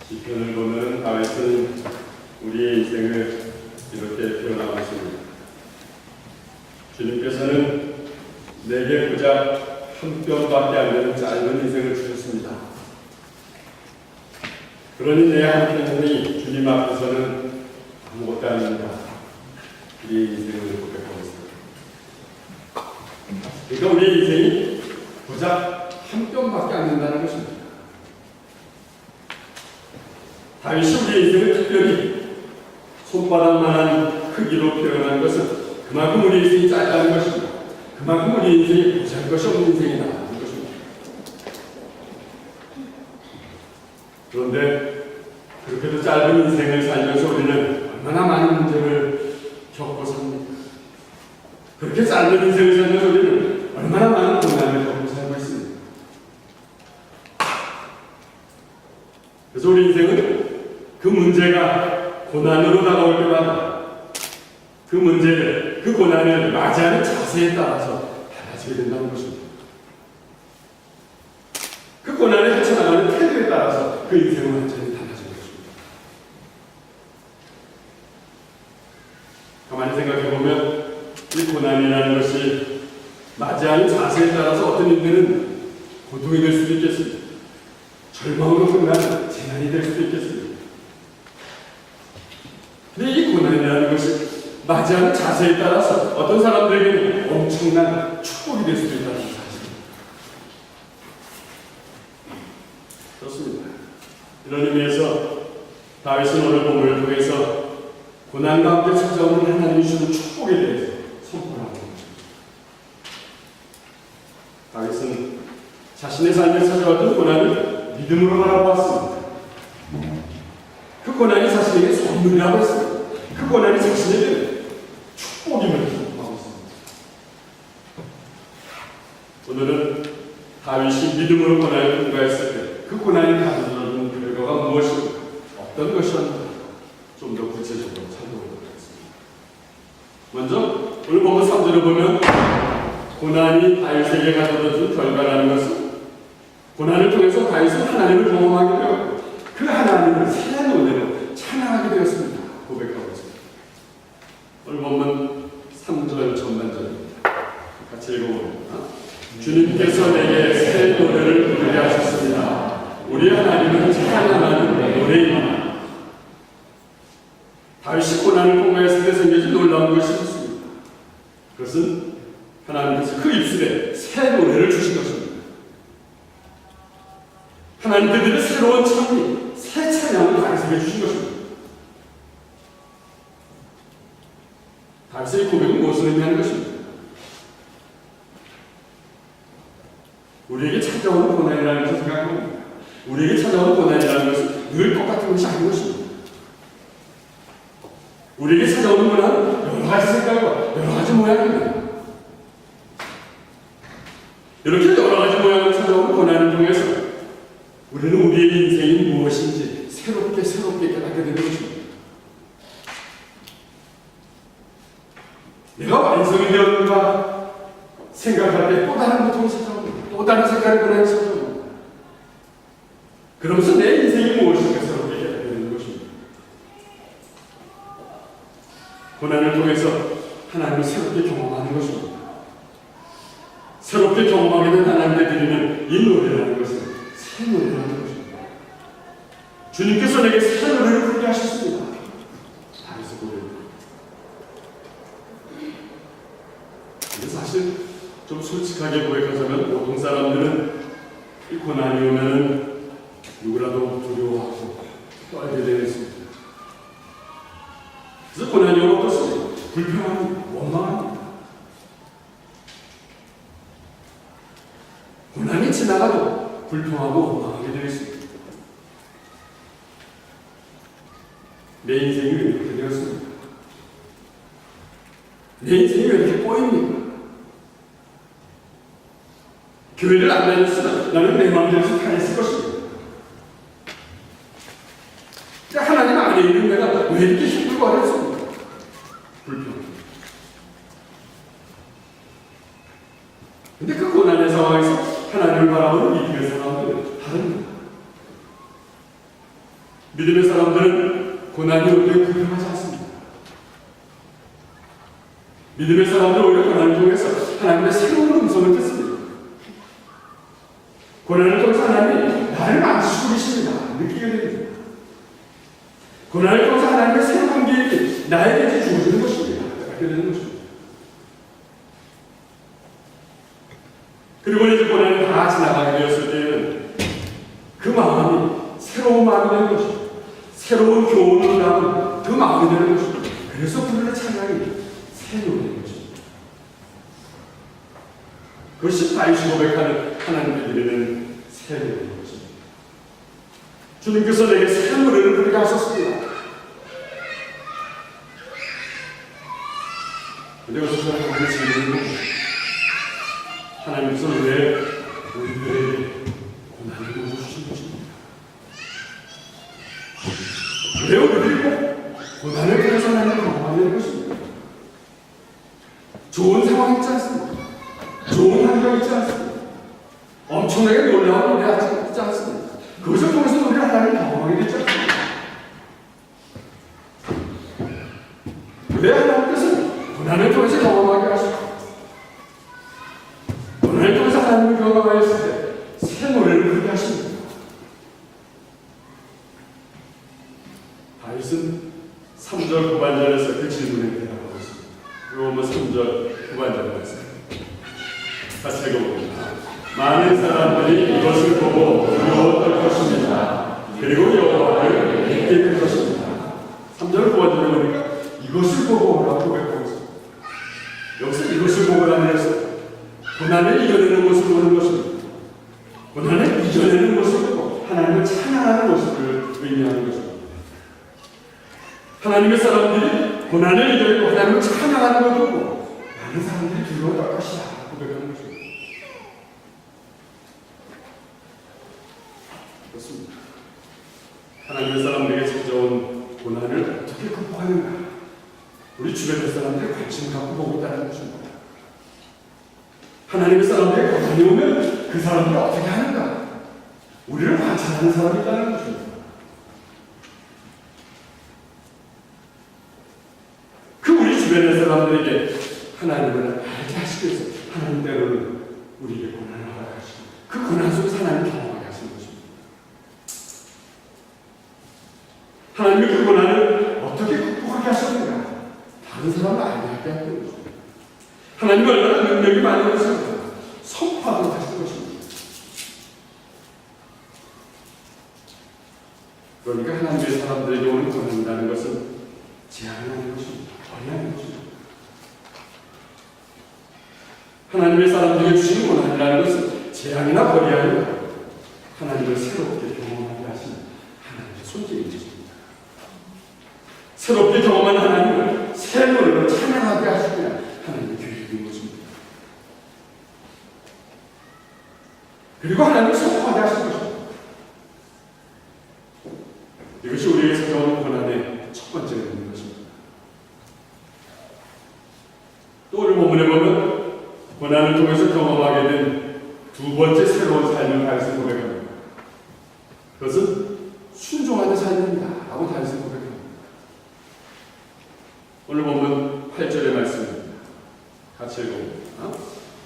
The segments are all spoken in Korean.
시편을 보면 다윗은 우리의 인생을 이렇게 표현하고 있습니다. 주님께서는 내게 고작 한 뼘밖에 안 되는 짧은 인생을 주셨습니다. 그러니 내 한편이 주님 앞에서는 아무것도 아닙니다. 우리의 인생을 고백하고 있습니다. 그러니까 우리의 인생이 고작 한 뼘밖에 안 된다는 것입니다. 다윗이 우리의 인생을 특별히 손바닥만한 크기로 표현한 것은 그만큼 우리 인생이 짧다는 것입니다. 그만큼 우리 인생이 보잘 것이 없는 인생이다 하는 것입니다. 그런데 그렇게도 짧은 인생을 살면서 우리는 얼마나 많은 문제를 겪고 삽니까? 그렇게 짧은 인생을 살면서 우리는 얼마나 많은 고난을 겪고 살고 있습니다. 그래서 우리 인생은 그 문제가 고난으로 다가올 때마다 그 문제를, 그 고난을 맞이하는 자세에 따라서 달라지게 된다는 것입니다. 그 고난을 헤쳐나가는 태도에 따라서 그 인생은 완전히 달라지는 것입니다. 가만히 생각해보면 이 고난이라는 것이 맞이하는 자세에 따라서 어떤 일들은 고통이 될 수도 있겠습니다. 절망으로 끝나는 재난이 될 수도 있겠습니다. 근데 이 고난이라는 것이 맞이하는 자세에 따라서 어떤 사람들에게는 엄청난 축복이 될 수도 있다는 사실입니다. 그렇습니다. 이런 의미에서 다윗은 오늘 본문을 통해서 고난과 함께 찾아오는 하나님이 주시는 축복에 대해서 선포하고 있습니다. 다윗은 자신의 삶에 찾아왔던 고난을 믿음으로 바라보았습니다. 그 고난이 자신에게 선물이라고 했습니다. 그 고난이 자신에게 축복임을 선포하고 있습니다. 오늘은 다윗이 믿음으로 고난을 통과했을 때 그 고난이 가져다준 결과가 무엇인가, 어떤 것이었는가 좀 더 구체적으로 살펴보도록 하겠습니다. 먼저 오늘 본문 3절을 보면 고난이 다윗에게 가져다준 결과라는 것은 고난을 통해서 다윗은 하나님을 경험하게 되었고 그 하나님을 새 노래로 찬양하게 되었습니다. 고백하고 있습니다. 오늘 본문 3절 전반절입니다. 같이 읽어봅니다. 주님께서 내게 새 노래를 부르게 하셨습니다. 우리 하나님은 찬양하는 노래입니다. 다윗이 고난을 통과했을 때 생겨진 놀라운 것이 있습니다. 그것은 하나님께서 그 입술에 새 노래를 주신 것입니다. 하나님께 드린 새로운 찬미, 새 찬양을 다윗에게 주신 것입니다. 다윗의 고백은 무엇을 의미하는 것입니까? 우리에게 찾아오는 고난이라는 것을 생각합니다. 우리에게 찾아오는 고난이라는 것은 늘 똑같은 것이 아닌 것입니다. 우리에게 찾아오는 고난은 여러 가지 색깔과 여러 가지 모양입니다. 이렇게 여러 가지 모양을 찾아오는 고난을 통해서 우리는 우리의 인생이 무엇인지 새롭게 깨닫게 되는 것입니다. 내가 완성이 되었는가 생각할 때 또 다른 고통이 찾아오고 또 다른 색깔의 고난이 찾아오고 그러면서 내 인생이 무엇인가 새롭게 깨닫게 되는 것입니다. 고난을 통해서 하나님을 새롭게 경험하는 것입니다. 새롭게 경험하게 된 하나님께 드리는 이 노래라는 것은 새 노래라는 것입니다. 주님께서 내게 새 노래를 부르게 하셨습니다. 다윗의 고백입니다. 근데 사실 좀 솔직하게 고백하자면 보통 사람들은 이 고난이 오면은 누구라도 두려워하고 떨게 되어 있습니다. 그래서 고난이 오면 어떻습니까? 불평합니다. 원망합니다. 고난이 지나가도 불평하고 원망하게 되어 있습니다. 내 인생이 왜 이렇게 되었습니까? 내 인생이 왜 이렇게 꼬입니까? 교회를 안 다녔으면 나는 내 마음대로 살았을 것입니다. 하나님 안에 있는 내가 왜 이렇게 힘들고 어렵습니까? 불평. 근데 그 고난의 상황에서 하나님을 바라보는 믿음의 사람들은 다릅니다. 믿음의 사람들은 고난이 오기에 두려워하지 않습니다. 믿음의 사람들은 오히려 고난을 통해서 하나님의 새로운 음성을 듣습니다. 고난을 통해서 하나님이 나를 만지시고 계십니다. 느끼게 됩니다. 고난을 통해서 하나님의 새로운 계획이 나에게 주어지는 것입니다. 갖게 되는 것입니다. 그리고 이제 고난이 다 지나가게 되었을 때에는 그 마음이 새로운 마음이 되는 것입니다. 새로운 교훈을 담은 그 마음이 되는 것입니다. 그래서 부르는 찬양이 새 노래인 것입니다. 그것이 다윗이 고백하는 하나님께 드리는 새 노래인 것입니다. 주님께서 내게 새 노래를 부르게 하셨습니다. 근데 여기서 저는 오늘 질문은 하나님께서는 왜 우리들에게 고난을 주신 것입니까? 왜 우리들이 꼭 고난을 통해서 하나님을 경험하는 것입니까? 좋은 상황 있지 않습니까? 좋은 환경 있지 않습니까? 엄청나게 놀라운 일이 있지 않습니까? 그것을 통해서 우리가 하나님을 경험하게 되지 않습니까? 왜 하나님께서 고난을 통해서 경험하게 하시고 고난을 통해서 하나님을 경험하였을 때 새 노래를 부르게 하십니다. 다윗은 3절 후반절에서 그 질문에 대답하고 있습니다. 로마 3절 후반절 말씀 같이 읽어봅니다. 많은 사람들이 이것을 보고 두려워할 것입니다. 그리고 여호와를 믿게 될 것입니다. 3절 후반절에 보니까 이것을 보고 오라고 고백하고 있습니다. 여기서 이것을 보고라는 것은 고난을 이겨내는 모습을 보는 것입니다. 고난을 이겨내는 모습을 보고 하나님을 찬양하는 모습을 의미하는 것입니다. 하나님의 사람들이 고난을 이겨내고 하나님을 찬양하는 것을 보고 많은 사람들이 두려워할 것이다 고백하는 것입니다. 그렇습니다. 하나님의 사람들에게 찾아온 고난을 어떻게 극복하는가? 우리 주변의 사람들이 관심 갖고 보고 있다는 것입니다. 하나님의 사람들이 고난이 오면 그 사람들이 어떻게 하는가? 우리를 관찰하는 사람이 있다는 것입니다. 그 우리 주변의 사람들에게 하나님을 알게 하시기 위해서 하나님 때로는 우리에게 고난을 허락하시고 그 고난 속에서 하나님을 경험하게 하시는 것입니다. 하나님이 그 고난을 어떻게 극복하게 하셨는가? 다른 사람을 알게 하게 하는 것입니다. 하나님은 얼마나 능력이 많은 것입니까? 선포하도록 하시는 것입니다. 그러니까 하나님의 사람들에게 오는 고난이라는 것은 제한하는 것입니다. 버리하는 것입니다. 하나님의 사람들에게 주신 고난이라는 것은 재앙이나 버리하는 하나님을 새롭게 경험하게 하시는 하나님의 손길인 것입니다. 새롭게 경험한 하나님을 새 노래로 찬양하게 하시며 하나님의 계획인 것입니다. 그리고 하나님을 선포하게 하시는 것입니다. 이것이 우리에게 찾아오는 고난의 첫 번째 의미인 것입니다. 또 오늘 본문에 보면 고난을 통해서 경험하게 된 두 번째 새로운 삶을 다윗은 고백합니다. 그것은 순종하는 삶입니다. 라고 다윗은 고백합니다. 오늘 본문 8절의 말씀입니다. 같이 읽어봅니다.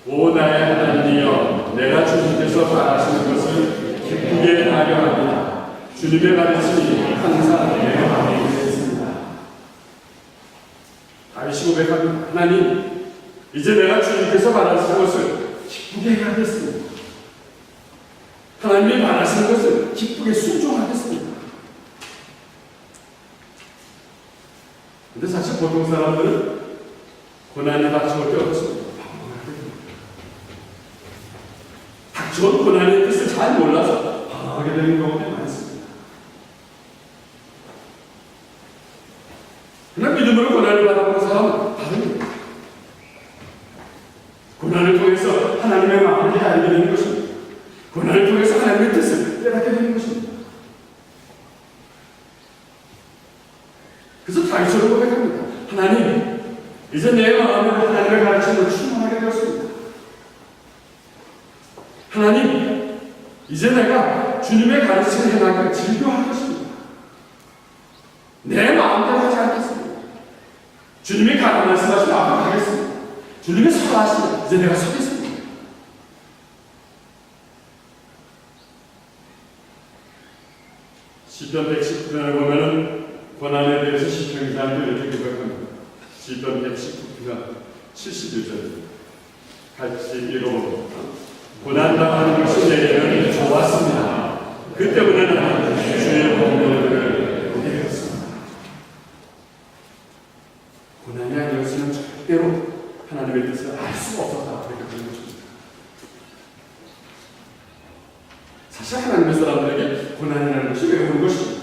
오 나의 하나님이여 내가 주님께서 바라시는 것을 기쁘게 하려 합니다. 주님의 가르침이 항상 내 마음에 있습니다. 다윗이 고백합니다. 하나님 이제 내가 주님께서 바라시는 것을 기쁘게 하겠습니다. 하나님이 바라시는 것을 기쁘게 순종하겠습니다. 근데 사실 보통 사람들은 고난이 닥쳐올 때 어떻습니까? 방황하게 됩니다. 닥쳐온 고난의 뜻을 잘 몰라서 방황하게 되는 경우가 많습니다. 그러나 믿음으로 고난을 받아보는 사람은 다릅니다. 고난을 통해서 하나님의 마음을 알게 되는 것입니다. 고난을 통해서 하나님의 뜻을 깨닫게 되는 것입니다. 그래서 다윗처럼 고백합니다. 하나님, 이제 내 마음을 하나님의 가르침으로 충만하게 되었습니다. 하나님, 이제 내가 주님의 가르침을 행하기를 즐겨할 것입니다. 내 마음대로 하지 않겠습니다. 주님이 가라 말씀하시면 앞으로 가겠습니다. 주님이 서라 하시면 이제 내가 서겠습니다. 시편 119편을 보면은 고난에 대해서 시편 기자도 이렇게 고백합니다. 시편 119편 71절입니다. 같이 읽어봅니다. 고난당하는 것이 내게는 좋았습니다. 그 때문에 나는 주의 공로를 보게 되었습니다. 고난이 아니었으면 절대로 하나님의 뜻을 알 수가 없었다. 그렇게 보는 것입니다. 사실 하나님의 사람들에게 고난이라는 것이 왜 오는 것입니까?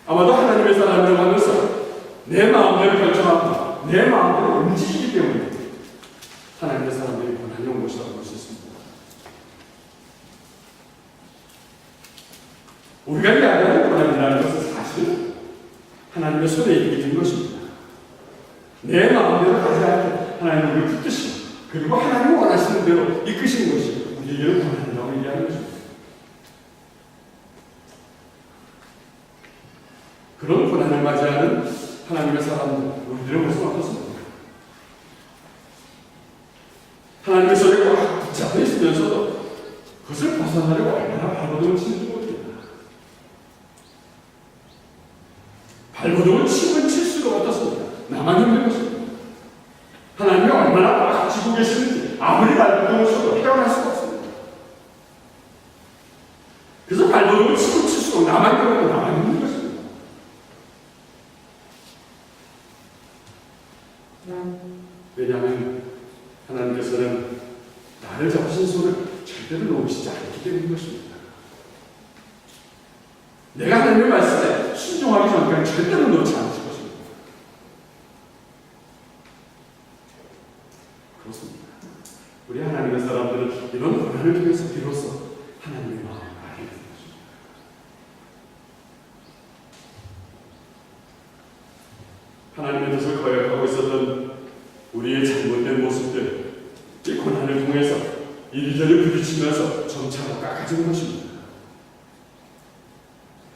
아마도 하나님의 사람들을 하면서 내 마음대로 결정하고 내 마음대로 움직이기 때문에 하나님의 사람들이 고난이 온 것이라고 볼 수 있습니다. 우리가 이야기하는 고난이라는 것은 사실 하나님의 손에 있는 것입니다. 내 마음대로 하지 않고 하나님의 우리를 붙드시고 그리고 하나님이 원하시는 대로 이끄시는 것이 우리에게는 고난이라고 얘기하는 것입니다. 그런 고난을 맞이하는 하나님의 사람들, 우리들의 모습은 어떻습니까? 하나님의 손에 꽉 붙잡혀 있으면서도 그것을 벗어나려고 얼마나 발버둥을 치는지 모릅니다. 발버둥을 치면 칠수록 어떻습니까? 나만 힘든 것입니다. 하나님이 얼마나 꽉 쥐고 계시는지 아무리 발버둥을 쳐도 헤어날 수가 없습니다. 그래서 발버둥을 치고 칠수록 나만 힘들고 나만 힘든 것입니다. 왜냐하면 하나님께서는 나를 잡으신 손을 절대로 놓으시지 않기 때문인 것입니다. 내가 하나님의 말씀에 순종하기 전까지 절대로 놓지 않으실 것입니다. 그렇습니다. 우리 하나님의 사람들은 이런 고난을 통해서 비로소 하나님의 마음을 알게 되는 것입니다. 하나님의 뜻을 거역하고 있었던 우리의 잘못된 모습들, 이 고난을 통해서 이리저리 부딪히면서 점차로 깎아지는 것입니다.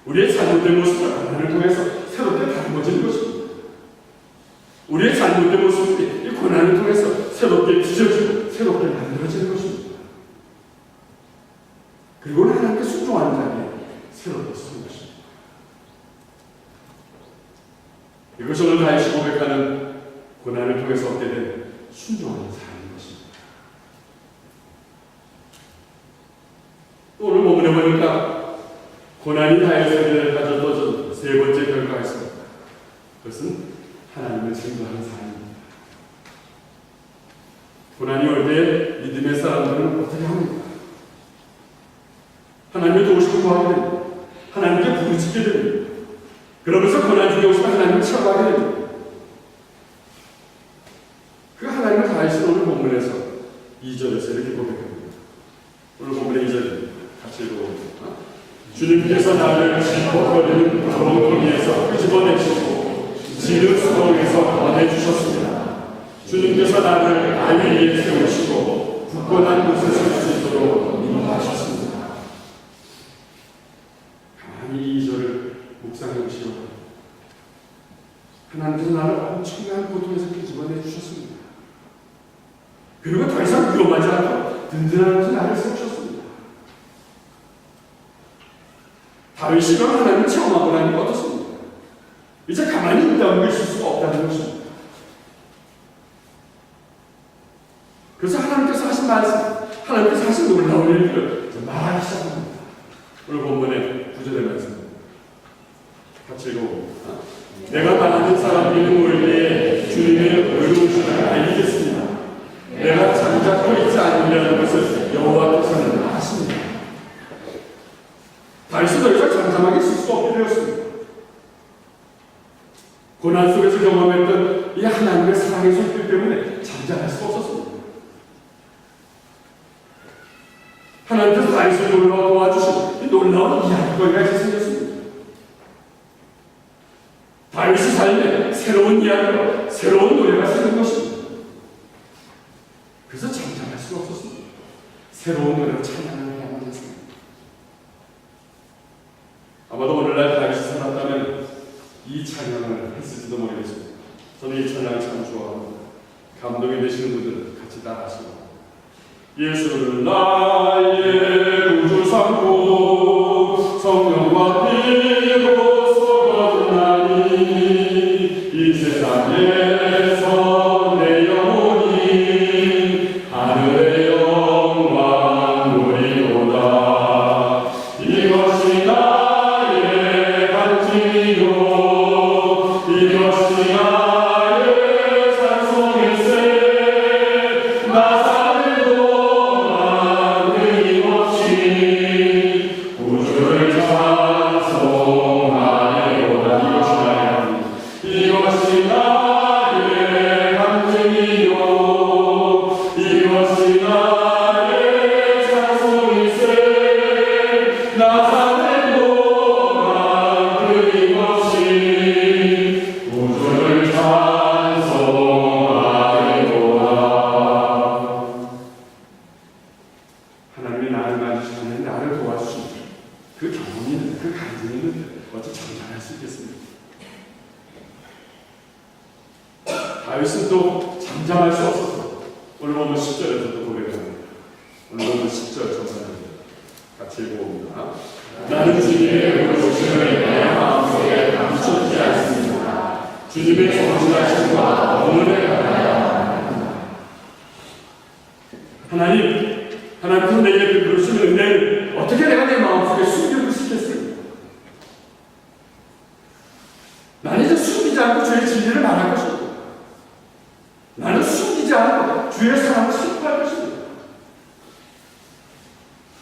우리의 잘못된 모습을 고난을 통해서 새롭게 다듬어지는 것입니다. 우리의 잘못된 모습이 이 고난을 통해서 새롭게 빚어지고 새롭게 만들어지는 것입니다. 그리고 하나님께 순종하는 자에게 새롭게 서는 것입니다. 이것이 오늘 다시 고백하는 고난을 통해서 얻게 된 순종하는 삶인 것입니다. 또 오늘 본문에 보니까 고난이 다윗에게 가져다 세 번째 결과가 있습니다. 그것은 하나님을 증거하는 삶입니다. 고난이 올 때 믿음의 사람들은 어떻게 합니까? 하나님의 도우심을 구하게 됩니다. 하나님께 부르짖게 됩니다. 그러면서 고난 중에 오시면 하나님을 체험하게 됩니다. 그 하나님을 다윗은 오늘 본문에서 2절에서 이렇게 고백합니다. 오늘 본문의 2절입니다. 같이 읽어봅니다. 주님께서 나를 짚어버리는 조롱거리에서 끄집어내시고 지름 수렁에서 꺼내주셨습니다. 주님께서 나를 알 위에 세우시고 굳건한 곳에 설 수 있도록 인도하셨습니다. 가만히 2절을 묵상해 보시기 바랍니다. 하나님께서 나를 엄청난 고통에서 끄집어내 주셨습니다. 그리고 더 이상 위험하지 않고 든든한 곳에 나를 세우셨습니다. 다윗이 그런 하나님을 체험하고 나니까 어떻습니까? 이제 가만히 있다는 있을 수가 없다는 것입니다. 그래서 하나님께서 하신 말씀, 하나님께서 하신 놀라운 일들을 말하기 시작합니다. 오늘 본문의 9절의 말씀 같이 읽어봅니다. 내가 바라는 사람 이름 올리에 주님의 의로우심을 알리겠습니다. 내가 잠자코 있지 않으려는 것을 여호와께서는 아십니다. 다윗은 더 이상 잠잠하게 있을 수 없게 되었습니다. 고난 속에서 경험했던 이 하나님의 사랑의 손길 때문에 잠잠할 수 없었습니다. 하나님께서 다윗을 도와주신 이 놀라운 이야기거리가 생겼습니다. 다윗의 삶에 새로운 이야기와 새로운 노래가 생긴 것입니다. 그래서 잠잠할 수가 없었습니다. 새로운 노래로 찬양을 해야만 했습니다. 될지도 모르겠습니다. 저는 이 찬양을 참 좋아합니다. 감동이 되시는 분들은 같이 따라하시고 예수를 나의 구주 삼고 성령과 피로 거듭나니 이 세상에서 내 영혼이 하늘의 영광 누리도다. 이것이 나의 간증이요 이것이 나의 찬송일세. 나 사는 동안 끊임없이 구주를 찬송하리로다. 이것이 나의 간증이요 이것이 나의 찬송일세. 나 사는 동안 끊임없이 구주를 찬송하리로다. 하나님이 나를 만지시는 나를 도와주십니다. 그 경험이 있는데 그 간증이 있는데 어찌 장담할 수 있겠습니까? 다윗은 또 잠잠할 수 없어서 오늘 보면 10절에서도 고백을 합니다. 오늘 보면 10절 정산합니다. 같이 읽어봅니다. 나는 주님의 의로우심을 내 마음속에 감추지 않습니다. 주님의 정신하심과 오늘의 가나야. 하나님은 내게 그 그러시는 은혜를 어떻게 내가 내 마음속에 숨기고 싶겠습니까? 나는 이제 숨기지 않고 주의 진리를 말할 것입니다. 나는 숨기지 않고 주의 사랑을 선포할 것입니다.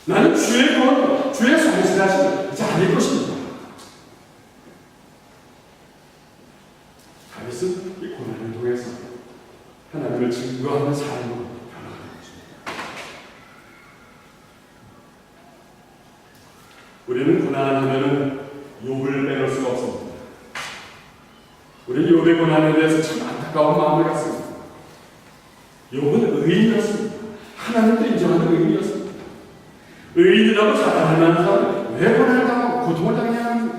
나는 주의 구원, 주의 성실하심을 이제 알릴 것입니다. 다윗은 이 고난을 통해서 하나님을 증거하는 삶으로 변화하는 것입니다. 우리는 고난하면은 욥을 빼놓을 수가 없습니다. 우리는 욥의 고난에 대해서 참 안타까운 마음을 갖습니다. 욥은 의인이었습니다. 하나님도 인정하는 의인이었습니다. 의인이라고 자랑할 만한 사람은 왜 고난을 당하고 고통을 당해야 합니까?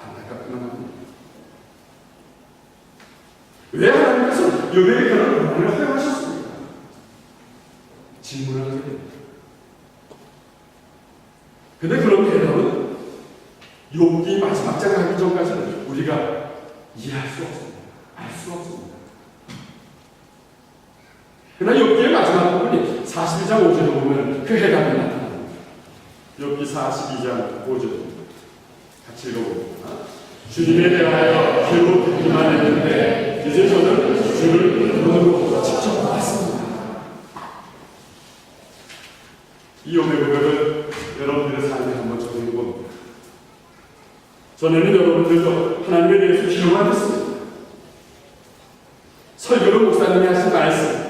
안타깝기만 합니다. 왜 하나님께서 욥에게 그런 고난을 허용하셨습니까? 질문을 하게 됩니다. 근데 그런 대답은 욥기 마지막 장 하기 전까지는 우리가 이해할 수 없습니다. 알 수 없습니다. 그러나 욥기의 마지막 부분이 42장 5절에 보면 그 해답이 나타납니다. 욥기 42장 5절 같이 읽어봅니다. 주님에 대하여 결국 듣기만 했는데 이제 저는 주를 눈으로 직접 봤습니다. 이 욥의 고백을 여러분들의 삶에 한번 적용해 봅니다. 전에는 여러분들도 하나님에 대해서 기록만 했습니다. 설교로 목사님이 하신 말씀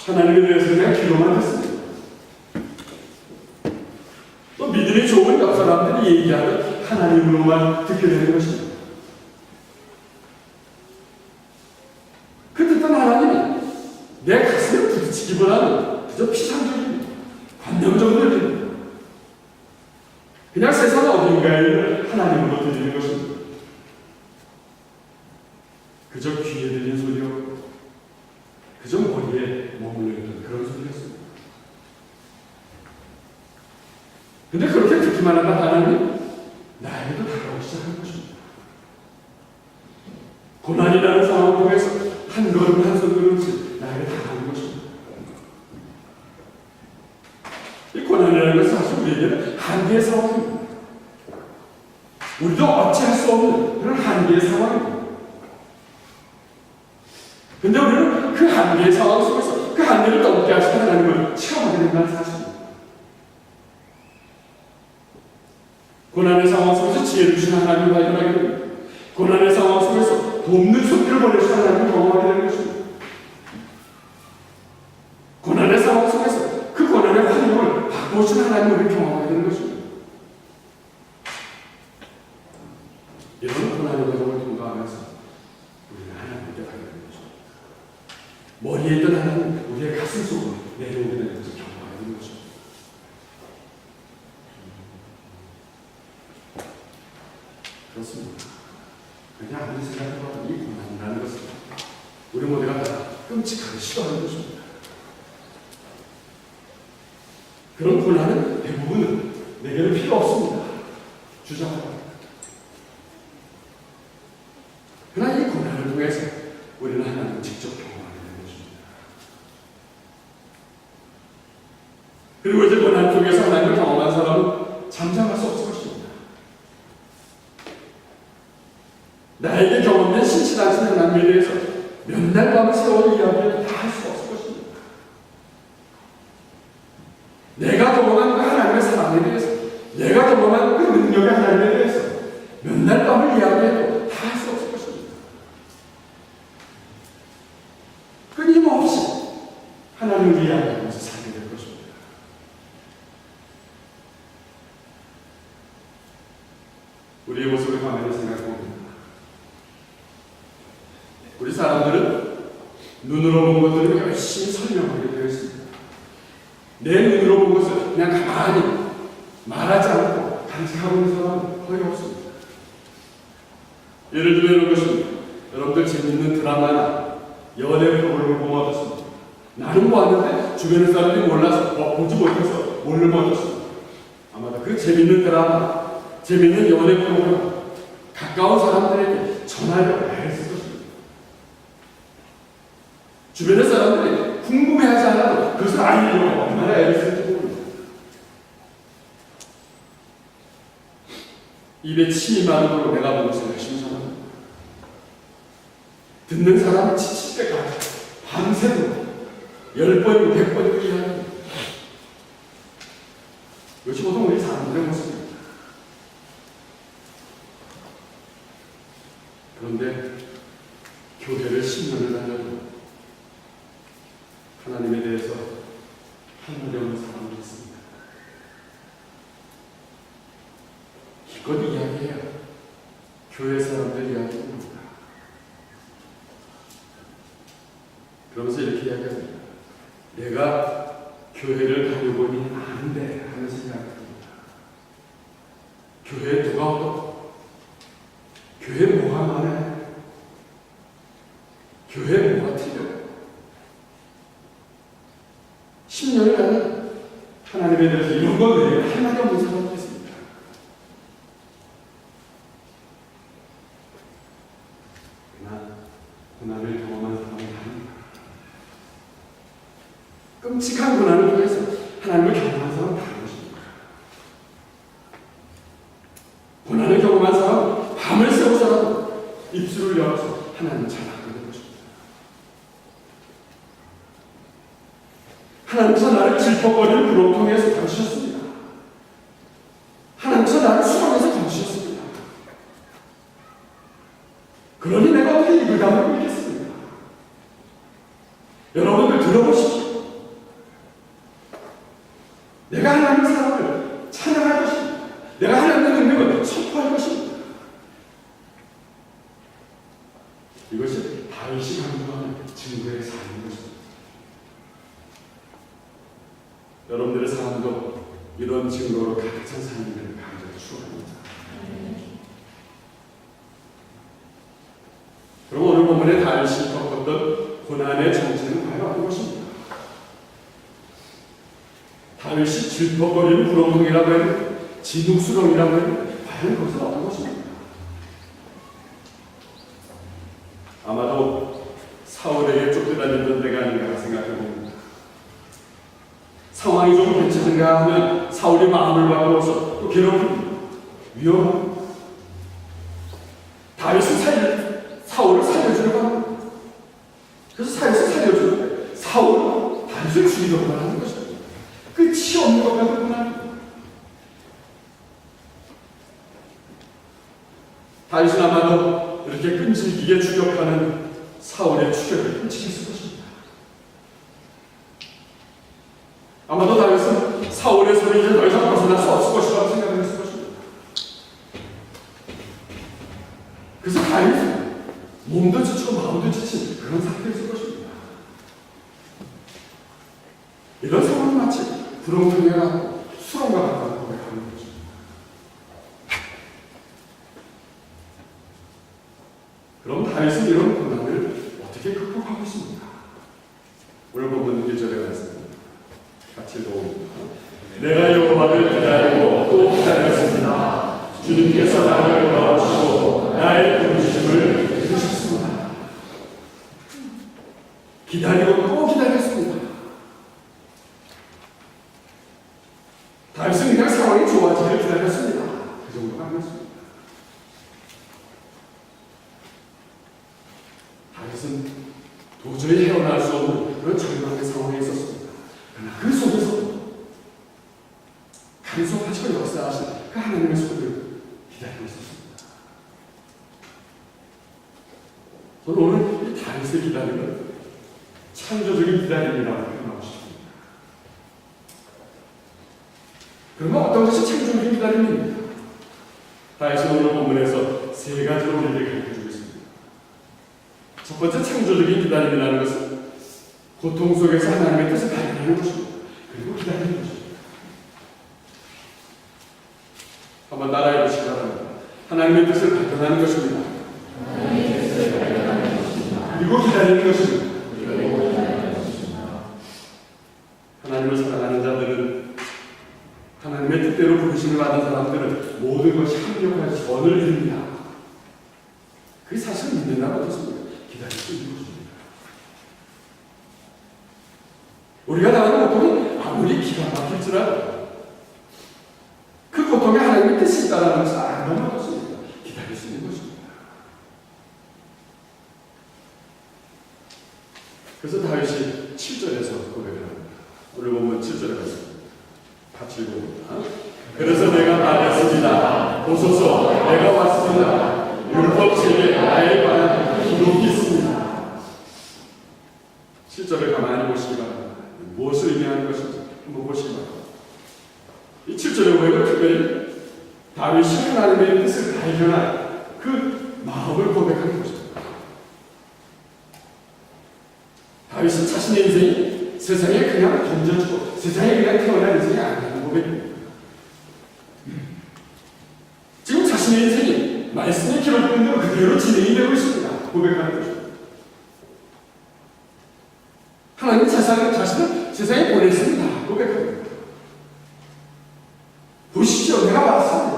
하나님에 대해서 그냥 기록만 했습니다. 또 믿음이 좋은 옆 사람들이 얘기하는 하나님으로만 듣게 되는 것입니다. 그 듣던 하나님이 내 가슴에 부딪히기보다는 그저 피상적인 관념적인 일입니다. 그냥 세상 어딘가에 있는 하나님으로 들리는 것입니다. 그저 귀에 들리는 소리였고 그저 머리에 머물러 있는 그런 소리였습니다. 근데 그렇게 듣기만 하다 하나님 나에게도 다가오기 시작한 것입니다. 고난이라는 상황을 통해서 한 걸음 한 걸음씩 나에게 다가오는 것입니다. 이 고난이라는 것은 사실 우리에게는 한계의 상황입니다. 우리도 어찌할 수 없는 그런 한계의 상황입니다. 근데 우리는 그 한계의 상황 속에서 그 한계를 넘게 하시는 하나님을 체험하게 된다는 사실입니다. 고난의 상황 속에서 지혜 주시는 하나님을 발견하게 됩니다. 고난의 상황 속에서 돕는 손길을 보내주시는 하나님을 경험하게 되는 것입니다. 고난의 상황 속에서 그 고난의 환경을 바꿔주시는 하나님을 경험하게 되는 것입니다. 이런 고난의 과정을 통과하면서 우리는 하나님께 가게 되는 것입니다. 머리에 있던 하나님 우리의 가슴 속으로 내려오게 되는 것을 경험하게 되는 것입니다. 그렇습니다. 그냥 아무리 생각해봐도 이 고난이라는 것은 우리 모두가 다 끔찍하게 싫어하는 것입니다. 그런 고난은 대부분은 내게는 필요 없습니다. 주장합니다. 그러나 이 고난을 통해서 우리는 하나님을 직접 경험하게 되는 것입니다. 그리고 이제 고난 속에서 하나님을 경험한 사람은 잠잠할 수 없을 것입니다. 나에게 경험된 신실하신 하나님에 대해서 몇 날 밤을 세월 이야기를 다 할 수 없을 것입니다. 내가 경험한 그 하나님의 사랑에 대해서, 내가 경험한 그 능력의 하나님에 대해서 몇 날 밤을 이야기해도 다 할 수 없을 것입니다. 끊임없이 하나님을 이야기하면서 살게 될 것입니다. 우리의 모습을 가만히 생각해봅니다. 우리 사람들은 눈으로 본 것들을 열심히 설명하게 되어 있습니다. 내 눈으로 본 것을 그냥 가만히 말하지 않고 간직하고 있는 사람은 거의 없습니다. 예를 들어 이런 것입니다. 여러분들 재밌는 드라마나 연애 프로그램을 보면 어떻습니까? 나는 보았는데 주변의 사람들이 몰라서 보지 못해서 모르면 어떻습니까? 아마도 그 재밌는 드라마, 재밌는 연애 프로그램 가까운 사람들에게 전하려고 애쓸 것입니다. 주변의 사람들이 궁금해하지 않아도 그것을 알리려고 얼마나 애를 쓰는지 모릅니다. 입에 침이 마르도록 내가 보는 것을 열심히 전합니다. 듣는 사람이 지칠 때까지 밤새도록 10번이고 100번이고 이야기합니다. 이것이 보통 우리 사람들의 모습입니다. 그런데 교회를 10년을 다녀도 하나님에 대해서 하늘에 오는 사람이 있습니다. 기껏 이야기해야 교회 사람들 이야기입니다. 그러면서 이렇게 이야기합니다. 내가 교회를 다녀보니 아는데 하는 생각이 듭니다. 교회에 누가 없고 교회에 뭐가 많아요? 교회에 뭐가 틀려? 10년을 가는 하나님에 대해서 이런 것 외에 할 말이 없는 사람이 있습니다. 그러나 고난을 경험한 사람은 아닙니다. 끔찍한 고난을 통해서 하나님을 경험한 사람은 다른 것입니다. 고난을 경험한 사람은 밤을 새워서라도 입술을 열어서 하나님을 찬양하게 된 것입니다. 하나님께서 나를 질퍽거리는 구렁텅이에서 건지셨습니다. 하나님께서 나를 수렁에서 건지셨습니다. 그러니 내가 어떻게 입을 다물고 있겠습니까? 여러분들 들어보십시오. 내가 하나님의 사랑을 찬양할 것입니다. 내가 하나님의 능력을 선포할 것입니다. 이것이 다윗이 강조하는 증거의 삶인 것입니다. 여러분들의 삶도 이런 증거로 가득 찬 삶을 간절히 추구합니다. 그럼 오늘 본문에 다윗이 겪었던 고난의 정체는 과연 어떤 것입니까? 다윗이 질퍽거리는 구렁텅이라고 해도 진흙수렁이라고 해도 과연 그것은 어떤 것입니까? 아마도 사울에게 쫓겨다니던 때가 아닌가 생각해봅니다. 상황이 좀 괜찮은가 하면 사울이 마음을 바꾸어서 또 괴롭힙니다. 위험합니다. 다윗은 사울을 살려주려고 합니다. 그래서 다윗을 살려주는데 사울은 다윗을 죽이려고만 하는 것입니다. 끝이 없는 것 같은 고난입니다. 다윗은 아마도 이렇게 끈질기게 추격하는 사울의 추격을 끔찍했을 것입니다. 아마도 다윗은 사울의 손에 이제 더 이상 벗어날 수 없을 것이라고 생각했을 것입니다. 그래서 다윗은 몸도 지치고 마음도 지친 그런 상태였을 것입니다. 이런 상황은 마치 구렁텅이가 수렁과 같다고 고백하는 것입니다. 다윗은 이런 고난을 어떻게 극복하고 있습니까? 오늘 본문 1절에 말씀입니다. 같이 읽어봅니다. 내가 여호와를 기다리고 또 기다렸습니다. 주님께서 나를 도와주시고 나의 부르심을 들으셨습니다. 기다리고 또 기다렸습니다. 다윗은 그냥 상황이 좋아지기를 기다렸습니다. 그 정도가 아니었습니다. 다윗은 도저히 헤어날 수 없는 그런 절망의 상황에 있었습니다. 그러나 그 속에서 간섭하시고 역사하신 그 하나님의 손을 기다리고 있었습니다. 저는 오늘 이 다윗의 기다림은 창조적인 기다림이라고 표현하고 싶습니다. 그러면 어떤 것이 창조적인 기다림입니까? 다윗은 오늘 본문에서 세 가지로 우리에게 가르쳐주고 있습니다. 첫 번째 창조적인 기다림이라는 것은 고통 속에서 하나님의 뜻을 발견하는 것입니다. 그리고 기다리는 것입니다. 한번 따라해 보시기 바랍니다. 하나님의 뜻을 발견하는 것입니다. 그리고 기다리는 것입니다. 하나님을 사랑하는 자들은, 하나님의 뜻대로 부르심을 받은 사람들은 모든 것이 합력할 선을 이룹니다. 그게 사실 믿는다고 어떻습니까? 기다릴 수 있는 것입니다. 우리가 당하는 고통이 아무리 기가 막힐지라도 그 고통에 하나님의 뜻이 있다는 것을 알면 어떻습니까? 기다릴 수 있는 것입니다. 그래서 다윗이 7절에서 고백을 합니다. 오늘 보면 7절에 가서 같이 읽어봅니다. 그래서 내가 말했습니다. 보소서, 내가 왔습니다. 율법책에 나에 관한 기록이 있습니다. 7절을 가만히 보시기 바랍니다. 무엇을 의미하는 것인지 한번 보시기 바랍니다. 이 7절의 고백은 특별히 다윗이 하나님의 뜻을 발견한 그 마음을 고백하는 것입니다. 다윗은 자신의 인생이 세상에 그냥 던져주고 세상에 그냥 태어난 인생이 아니라는 고백입니다. 지금 자신의 인생이 말씀에 기록된 대로 그대로 진행이 되고 있습니다. 고백하는 것입니다. 하나님 자신을 세상에 보냈습니다. 고백합니다. 보시죠, 내가 왔습니다.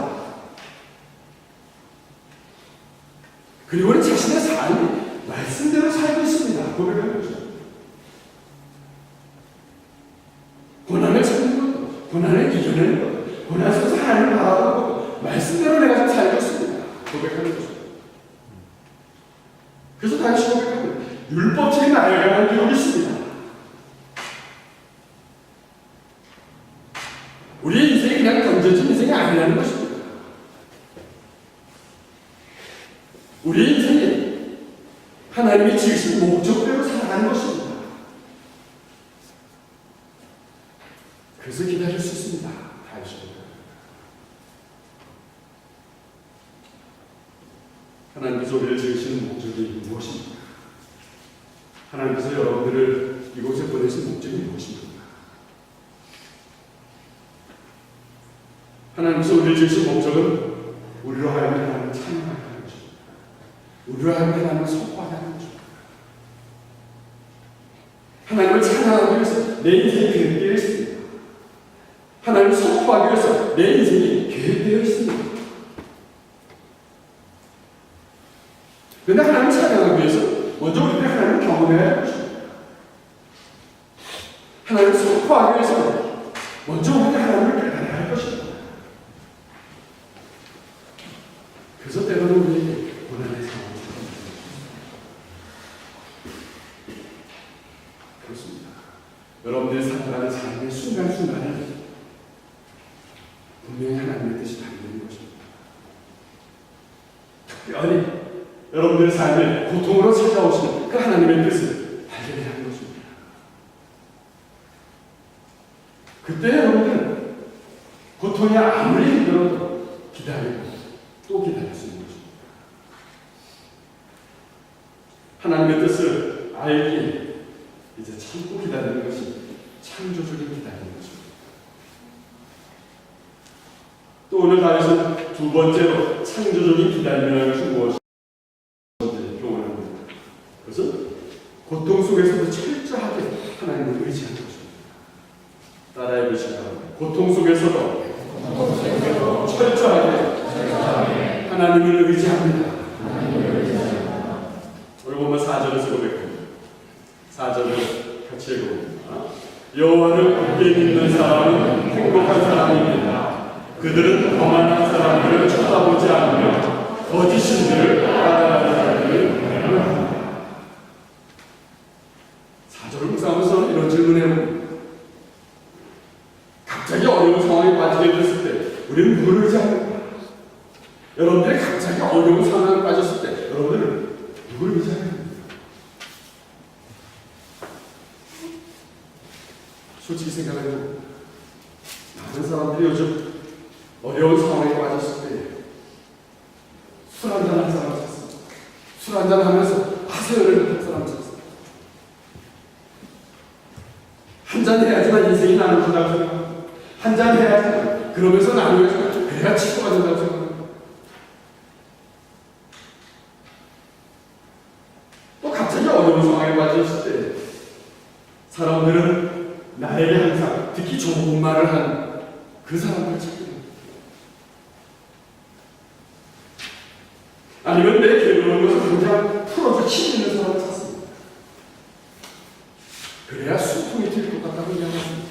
그리고는 자신의 삶이 말씀대로 살고 있습니다. 고백하는 것입니다. 고난을 참는 것도, 고난을 이겨내는 것도, 고난 속에서 하나님을 바라보는 것도 말씀대로 내가 좀 살고 있습니다. 고백하는 것입니다. 그래서 다시 고백하면 율법책에 나에 관한 기록이 있습니다. 우리의 인생이 그냥 던져진 인생이 아니라는 것입니다. 우리의 인생이 하나님이 지으신 목적대로 살아가는 것입니다. 그래서 기다릴 수 있습니다. 다윗이. 하나님께서 우리를 지으시는 목적이 무엇입니까? 하나님께서 여러분들을 이곳에 보내신 목적이 무엇입니까? 하나님께서 우리를 지으신 목적은 우리로 하여금 하나님을 찬양하게 하는 것입니다. 우리로 하여금 하나님을 선포하게 하는 것입니다. 하나님을 찬양하기 위해서 내 인생이 계획되어 있습니다. 하나님을 선포하기 위해서 내 인생이 계획되어 있습니다. 그런데 하나님을 찬양하기 위해서 먼저 우리들이 하나님을 경험해야 할 것입니다. 하나님을 선포하기 위해서 먼저 우리들이 하나님을 깨달아야 할 것입니다. 그래서 때로는 우리에게 고난의 상황이 그렇습니다. 여러분들이 살아가는 삶의 순간순간에 분명히 하나님의 뜻이 담기는 것입니다. 특별히 여러분들의 삶에 고통으로 찾아오시는 그 하나님의 뜻을 발견해야 하는 것입니다. 그때 여러분들은 고통이 아무리 힘들어도 기다리고 또 기다릴 수 있는 것입니다. 하나님의 뜻을 알기에 이제 참고 기다리는 것이 창조적인 기다리는 것입니다. 또 오늘 다윗은 두 번째로 창조적인 기다림이라는 것이 무엇인지 교훈을 고통 속에서도 철저하게 하나님을 의지합니다. 오늘 보면 4절에서 고백합니다. 4절을 같이 읽어봅니다. 여호와를 굳게 믿는 사람은 행복한 사람입니다. 그들은 거만한 사람들을 쳐다보지 않으며 거짓 신들을 따라가는 자들을 배반합니다. 4절을 묵상하면서 이런 질문을 갑자기 어려운 상황에 빠지게 됐을 때 우리는 누구를 의지합니까? 여러분들이 갑자기 어려운 상황에 빠졌을 때 여러분들은 누구를 의지합니까? 솔직히 생각해도 많은 사람들이 요즘 어려운 상황에 빠졌을 때 술 한잔 한 사람 찾습니다. 술 한잔 하면서 하소연을 한 사람 찾습니다. 한잔 해야지만 인생이 나눠진다고 생각합니다. 한잔 해야지 그러면서 나누어지면 그래야 치료가 된다고 생각합니다. 또 갑자기 어려운 상황에 빠졌을 때 사람들은 나에게 항상 특히 좋은 말을 한 그 사람을 찾게 됩니다. 아니면 내 괴로운 것을 당장 풀어서 힘 있는 사람을 찾습니다. 그래야 수통이 될 것 같다고 이야기합니다.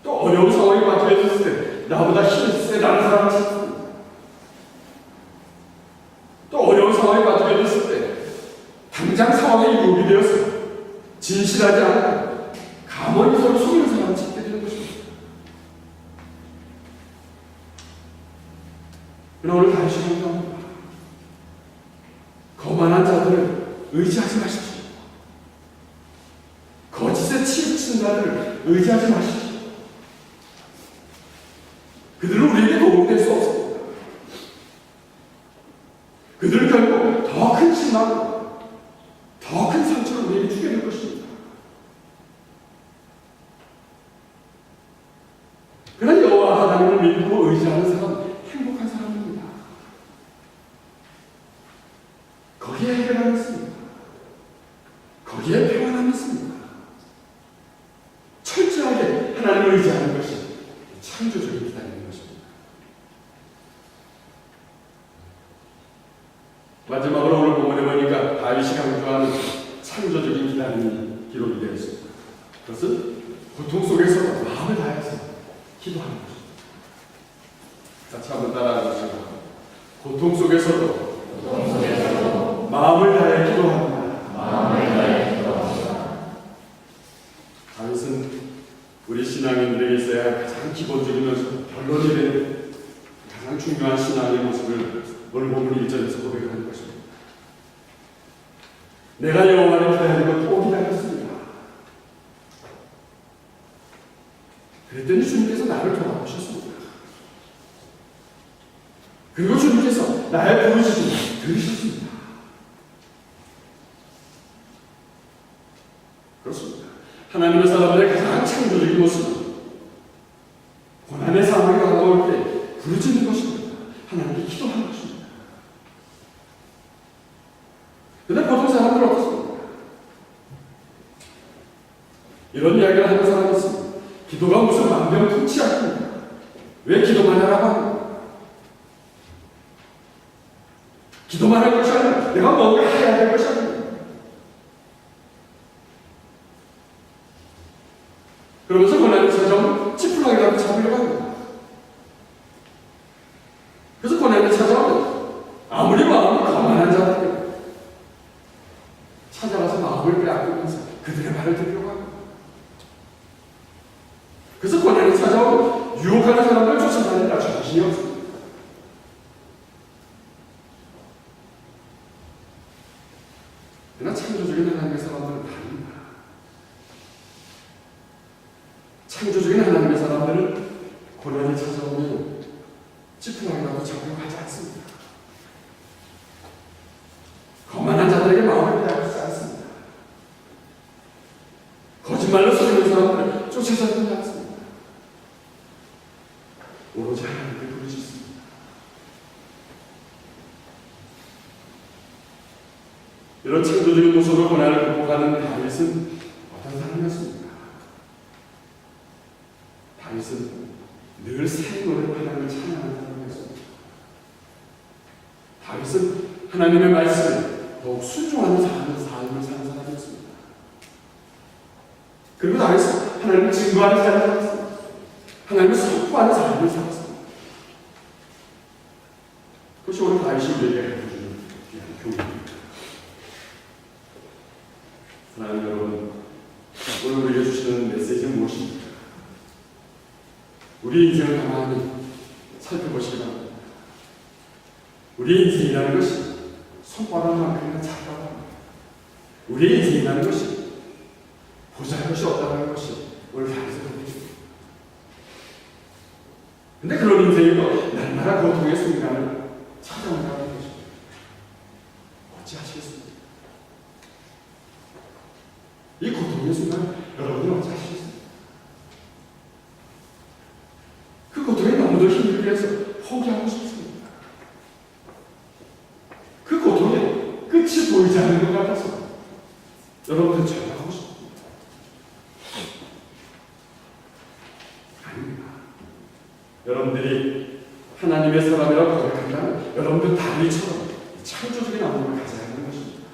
또 어려운 상황에 빠져 있을 때 나보다 힘이 세다는 사람을 찾습니다. 또 어려운 상황에 빠져 있을 때 당장 상황에 유혹이 되어서 진실하지 않고 가만히 서로 속이는 사람을 찾게 되는 것입니다. 그러나 오늘 다시 강조합니다. 거만한 자들을 의지하지 마십시오. 거짓에 치우친 자들을 의지하지 마십시오. 그들은 우리에게 도움될 수 없습니다. 그들은 결국 더 큰 실망, 더 큰 상처를 우리에게 주게 될 것입니다. 그러나 여호와 하나님을 믿고 의지하는 사람은 행복한 사람입니다. 거기에 해결함이 있습니다. 거기에 평안함이 있습니다. 철저하게 하나님을 의지하는 것이 창조적인 기다림인 것입니다. 마지막으로 오늘 본문에 보니까 다윗이 강조하는 창조적인 기다림이 기록이 되어 있습니다. 그것은 고통 속에서 마음을 다해서 기도하는 것입니다. 같이 한번 따라해 주시고 고통 속에서도 마음을 다해 기도합니다. 다윗은 우리 신앙인들에게 있어야 할 가장 기본적이면서 결론이 되는 가장 중요한 신앙의 모습을 오늘 본문 1절에서 고백하는 것입니다. 내가 여호와를 기다리고 또 기다렸습니다. 그랬더니 주님께서 나를 돌아보셨습니다. 그리고 주님께서 나의 부르심을 들으셨습니다. 그렇습니다. 하나님의 사람들의 가장 창조적인 모습은 고난의 상황이 다가올 때 부르짖는 것입니다. 하나님께 기도하는 것입니다. 그런데 보통 사람들은 어떻습니까? 이런 이야기를 하는 사람이 있습니다. 기도가 무슨 만병통치약입니까? 왜 기도만 하라고 합니까? 기도만 할 것이 아니라 내가 뭔가 해야 될 것이 아닙니다. 그러면서 고난이 찾아오면 찌푸라기라도 잡으려고 합니다. 그래서 고난이 찾아오면 아무리 마음이 거만한 자들이 찾아가서 마음을 빼앗기면서 그들의 말을 듣려고 합니다. 그래서 고난이 찾아오면 유혹하는 사람들 쫓아다니라 정신이 없습니다. 그러나 창조적인 하나님의 사람들은 다릅니다. 창조적인 하나님의 사람들은 고난이 찾아오면 찌푸라기라도 잡으려고 하지 않습니다. 거만한 자들에게 마음을 빼앗기지 않습니다. 거짓말로 속이는 사람들을 쫓아다니지 않습니다. 오로지 하나님께 부르짖습니다. 이런 창조적인 모습으로 고난을 극복하는 다윗은 어떤 사람이었습니까? 다윗은 늘 새 노래로 하나님을 찬양하는 사람이었습니다. 다윗은 하나님의 말씀에 더욱 순종하는 삶을 사는 사람이었습니다. 그리고 다윗은 하나님을 증거하는 삶을 살았습니다. 하나님을 선포하는 삶을 살았습니다. 그것이 오늘 다윗이 우리에게 해주는 귀한 교훈입니다. 사랑하는 여러분, 오늘 우리에게 주시는 메시지는 무엇입니까? 우리 인생을 가만히 살펴보시기 바랍니다. 우리 인생이라는 것이 손바닥만큼이나 작다고. 우리 인생이라는 것이 보잘 것이 없다는 것이 오늘 다윗의 고통입니다. 근데 그런 인생이고 날마다 고통의 순간을 찾아온다는 것입니다. 어찌하시겠습니까? 이 고통의 순간 여러분은 어찌하시겠습니까? 그 고통이 너무도 힘들게 해서 포기하고 싶습니다. 그 고통에 끝이 보이지 않는 것 같아서 여러분들 전화하고 싶습니다. 아닙니다. 여러분들이 하나님의 사람이라고 고백한다면 여러분들 다윗처럼 창조적인 마음을 가져야 하는 것입니다.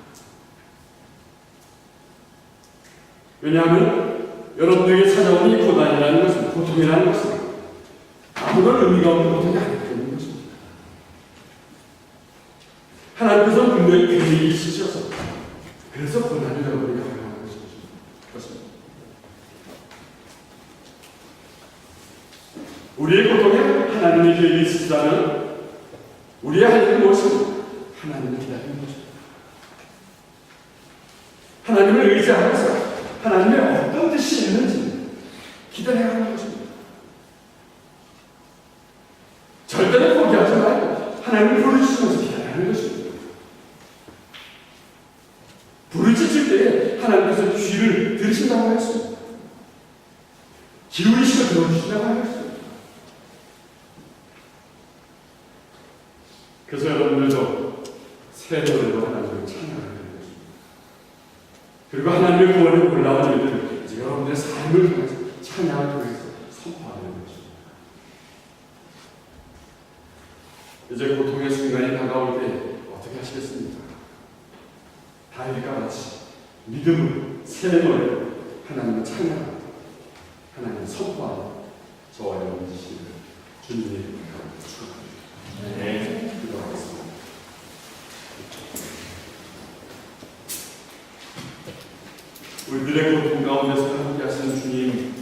왜냐하면 여러분들에게 찾아온 이 고난이라는 것은, 고통이라는 것은 아무런 의미가 없는 고통이 아니기 때문인 것입니다. 하나님께서 분명히 계획이 있으셔서 그래서 고난을 여러분에게 허용하는 것입니다. 우리의 고통에 하나님의 계획이 있으시다면 우리의 할 일은 무엇입니까? 하나님을 기다리는 것입니다. 하나님을 의지하면서 하나님의 어떤 뜻이 있는지 기다려야 하는 것입니다. 절대로 포기하지 말고 하나님을 부르시면서 기다려야 하는 것입니다. 부르짖을 때에 하나님께서 귀를 들으신다고 했습니다. 기울이시고 들어주신다고 했습니다. 그래서 여러분들도 새 노래로 하나님을 찬양하는 것입니다. 그리고 하나님의 구원에 놀라운 일들을 이제 여러분들의 삶을 통해서 찬양을 통해서 선포하는 것입니다. 이제 고통의 순간이 다가올 때 어떻게 하시겠습니까? 다윗과 같이 믿음으로 새 노래로 하나님을 찬양하고 하나님을 선포하는 저와 여러분 되시기를 주님의 이름으로 축원합니다. 네, 기도하겠습니다. 우리들의 고통 가운데서 함께 하시는 주님,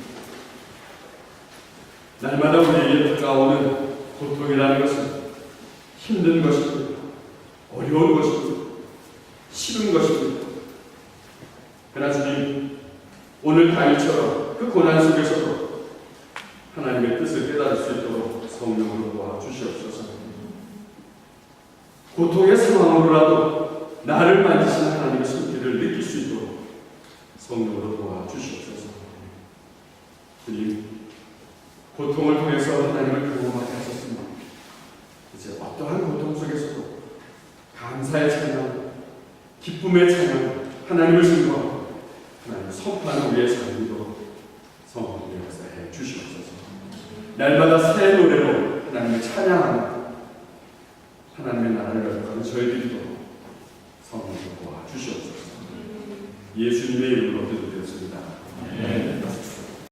날마다 우리에게 다가오는 고통이라는 것은 힘든 것입니다. 어려운 것입니다. 싫은 것입니다. 그러나 주님, 오늘 다윗처럼 그 고난 속에서도 하나님의 뜻을 깨달을 수 있도록 성령으로 도와주시옵소서. 고통의 상황으로라도 나를 만지시는 하나님의 손길을 느낄 수 있도록 성령으로 도와주시옵소서. 주님, 고통을 통해서 하나님을 경험하게 하셨습니다. 이제 어떠한 고통 속에서도 감사의 찬양, 기쁨의 찬양, 하나님을 증거하고 하나님을 선포하는 우리의 삶이도록 성령의 역사해 주시옵소서. 날마다 새 노래로 하나님을 찬양하는 하나님의 나라를 열어가는 저희들도 성령으로 도와주시옵소서. 예수님의 이름으로 기도드렸습니다. 네.